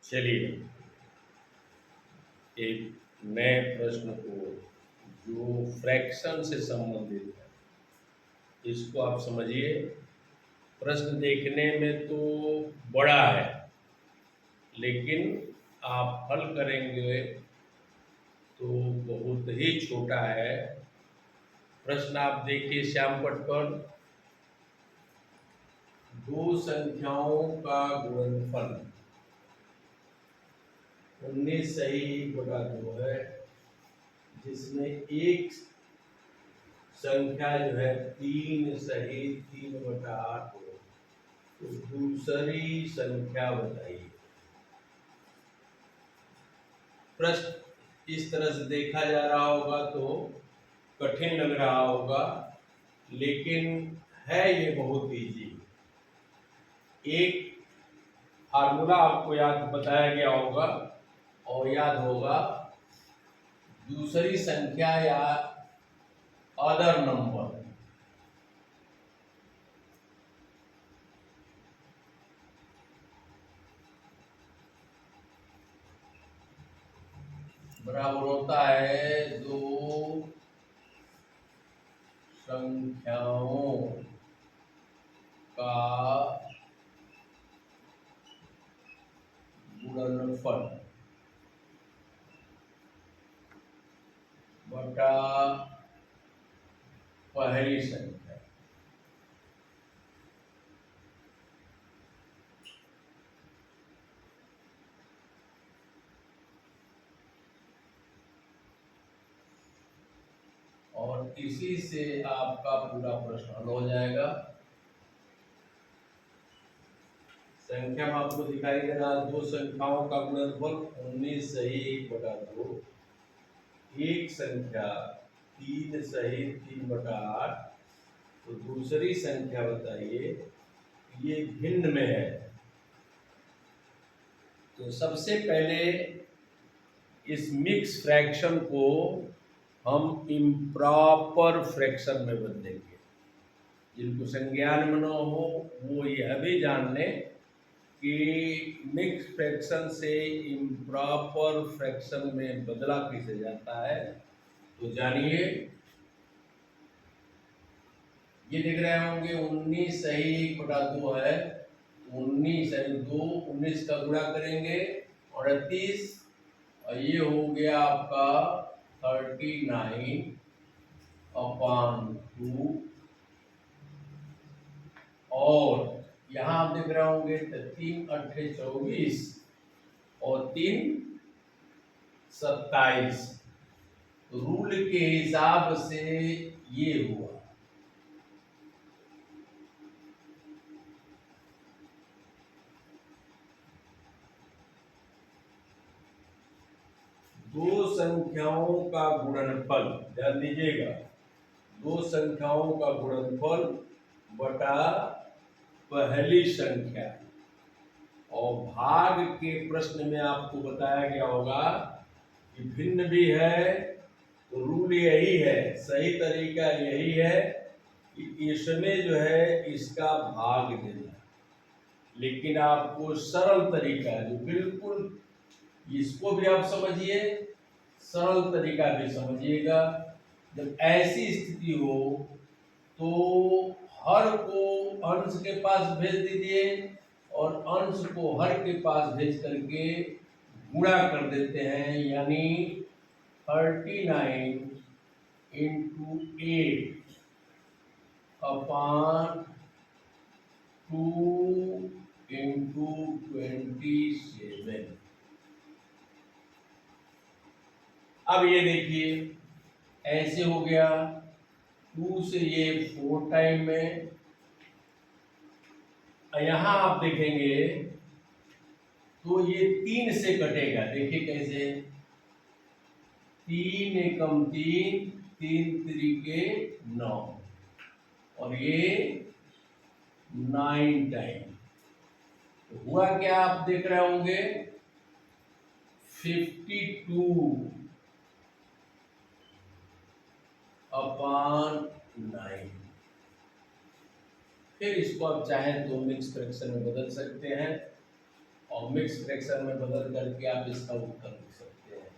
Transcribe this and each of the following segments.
चलिए एक नए प्रश्न को जो फ्रैक्शन से संबंधित है इसको आप समझिए। प्रश्न देखने में तो बड़ा है, लेकिन आप हल करेंगे तो बहुत ही छोटा है। प्रश्न आप देखिए श्याम पट पर, दो संख्याओं का गुणनफल 19 सही 1/2 है, जिसमें एक संख्या जो है 3 सही 3/8 हो, तो दूसरी संख्या बताइए। प्रश्न इस तरह से देखा जा रहा होगा तो कठिन लग रहा होगा, लेकिन है ये बहुत इजी। एक फार्मूला आपको याद बताया गया होगा और याद होगा, दूसरी संख्या या अदर नंबर बराबर होता है दो संख्याओं का गुणनफल बटा पहली संख्या। और इसी से आपका पूरा प्रश्न हल हो जाएगा। संख्या में आपको दिखाई दे रहा दो संख्याओं का गुणनफल 19 सही 1/2। एक संख्या 3 सही 3/8, तो दूसरी संख्या बताइए। ये भिन्न में है, तो सबसे पहले इस मिक्स फ्रैक्शन को हम इम्प्रॉपर फ्रैक्शन में बदलेंगे। जिनको संज्ञान में न हो वो यह भी जान लें कि मिक्स फ्रैक्शन से इम्प्रॉपर फ्रैक्शन में बदला कैसे जाता है। तो जानिए, ये दिख रहे होंगे 19 सही 1/2 है। 19 सही 2, 19 का गुणा करेंगे 38, और ये हो गया आपका 39/2। और यहाँ आप देख रहे होंगे 3 8 24 और 3 27। तो रूल के हिसाब से ये हुआ। दो संख्याओं का गुणनफल, ध्यान दीजिएगा, दो संख्याओं का गुणनफल बटा पहली संख्या। और भाग के प्रश्न में आपको बताया गया होगा कि भिन्न भी है, तो रूल यही है, सही तरीका यही है कि इसमें जो है इसका भाग देना। लेकिन आपको सरल तरीका जो बिल्कुल, इसको भी आप समझिए, सरल तरीका भी समझिएगा। जब ऐसी स्थिति हो तो हर को अंश के पास भेज दीजिए और अंश को हर के पास भेज करके गुणा कर देते हैं, यानी 39 इंटू 8 अपॉन 2 इंटू 27। अब ये देखिए ऐसे हो गया, 2 से ये 4 टाइम में। यहां आप देखेंगे तो ये 3 से कटेगा। देखिए कैसे, 3 एकम 3, 3 त्रिके 9, और ये 9 टाइम। तो हुआ क्या, आप देख रहे होंगे 52 अपॉन 9। फिर इसको आप चाहें तो मिक्स फ्रैक्शन में बदल सकते हैं। और मिक्स फ्रैक्शन में बदल करके आप इसका उत्तर लिख सकते हैं।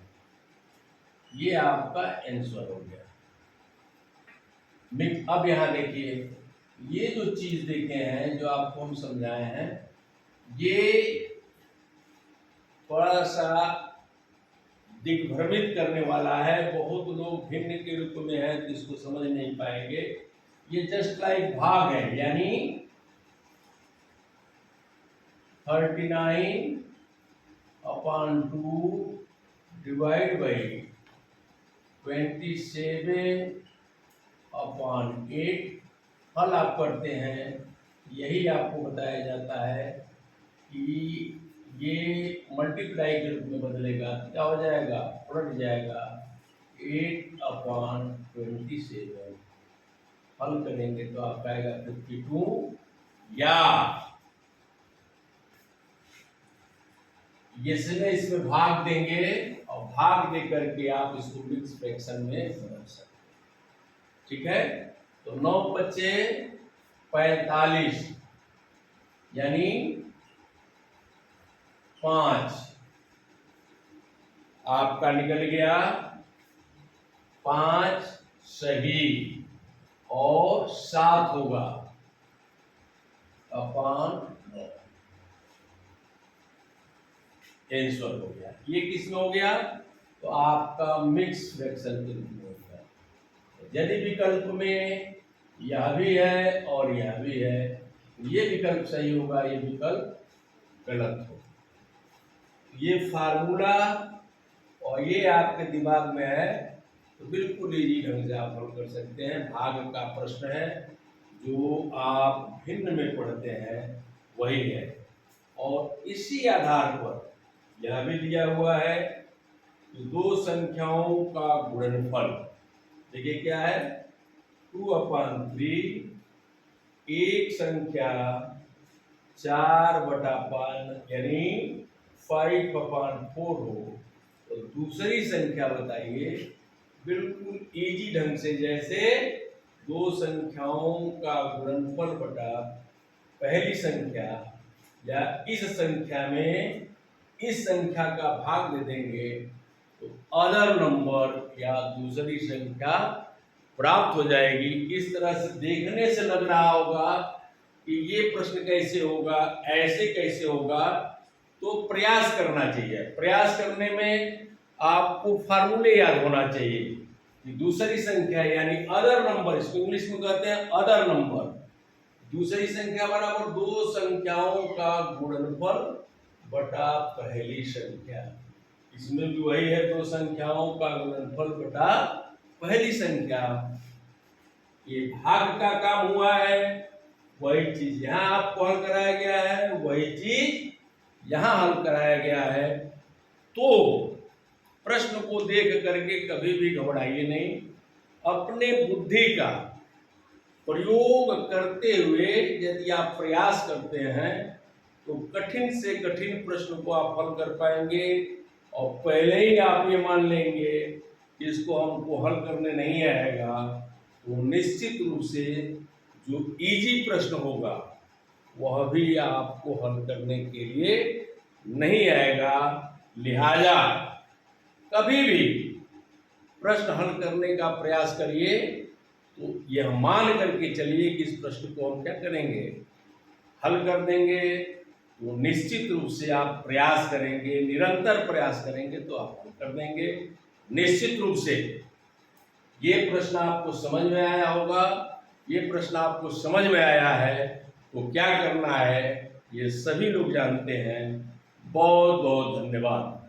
ये आपका आंसर हो गया। अब यहाँ देखिए, ये जो चीज देखे हैं, जो आपको हम समझाए हैं, ये थोड़ा सा दिग्भ्रमित करने वाला है। बहुत लोग भिन्न के रूप में है तो इसको समझ नहीं पाएंगे। ये जस्ट लाइक भाग है, यानी 39/2 डिवाइड बाई 27/8 हल आप करते हैं। यही आपको बताया जाता है कि ये मल्टीप्लाई के रूप में बदलेगा, क्या हो जाएगा, उलट जाएगा। 8/27 हल करेंगे तो आपका आएगा 52, या इसमें भाग देंगे और भाग दे करके आप इसको मिक्स फ्रैक्शन में बदल सकते हैं। ठीक है, तो 9×5 = 45, यानी 5 आपका निकल गया। 5 सही और 7 होगा अपान 9। आंसर हो गया। ये किसमें हो गया, तो आपका मिक्स फ्रैक्शन के रूप में हो गया। यदि विकल्प में यह भी है और यह भी है, ये विकल्प सही होगा, ये विकल्प गलत होगा। ये फार्मूला और ये आपके दिमाग में है तो बिल्कुल इजी ढंग से आप हल कर सकते हैं। भाग का प्रश्न है, जो आप भिन्न में पढ़ते हैं वही है। और इसी आधार पर यह भी दिया हुआ है कि दो संख्याओं का गुणनफल, देखिए क्या है, 2/3, एक संख्या 4/5 यानी 5/4 हो, तो दूसरी संख्या बताइए। बिल्कुल इजी ढंग से, जैसे दो संख्याओं का गुणनफल बटा पहली संख्या, या इस संख्या में इस संख्या का भाग दे देंगे तो अदर नंबर या दूसरी संख्या प्राप्त हो जाएगी। इस तरह से देखने से लग रहा होगा कि ये प्रश्न कैसे होगा, ऐसे कैसे होगा, तो प्रयास करना चाहिए। प्रयास करने में आपको फार्मूले याद होना चाहिए कि दूसरी संख्या यानी अदर नंबर, इसको इंग्लिश में कहते हैं अदर नंबर, दूसरी संख्या बराबर दो संख्याओं का गुणनफल बटा पहली संख्या। इसमें भी वही है, दो संख्याओं का गुणनफल बटा पहली संख्या। ये भाग का काम हुआ है, वही चीज यहाँ आपको हल कराया गया है, वही चीज यहाँ हल कराया गया है। तो प्रश्न को देख करके कभी भी घबराइए नहीं। अपने बुद्धि का प्रयोग करते हुए यदि आप प्रयास करते हैं तो कठिन से कठिन प्रश्न को आप हल कर पाएंगे। और पहले ही आप ये मान लेंगे कि इसको हमको हल करने नहीं आएगा, तो निश्चित रूप से जो इजी प्रश्न होगा वह भी आपको हल करने के लिए नहीं आएगा। लिहाजा कभी भी प्रश्न हल करने का प्रयास करिए तो यह मान करके चलिए कि इस प्रश्न को हम क्या करेंगे, हल कर देंगे। तो निश्चित रूप से आप प्रयास करेंगे, निरंतर प्रयास करेंगे तो आप हल कर देंगे निश्चित रूप से। ये प्रश्न आपको समझ में आया होगा। ये प्रश्न आपको समझ में आया है तो क्या करना है ये सभी लोग जानते हैं। बहुत बहुत धन्यवाद।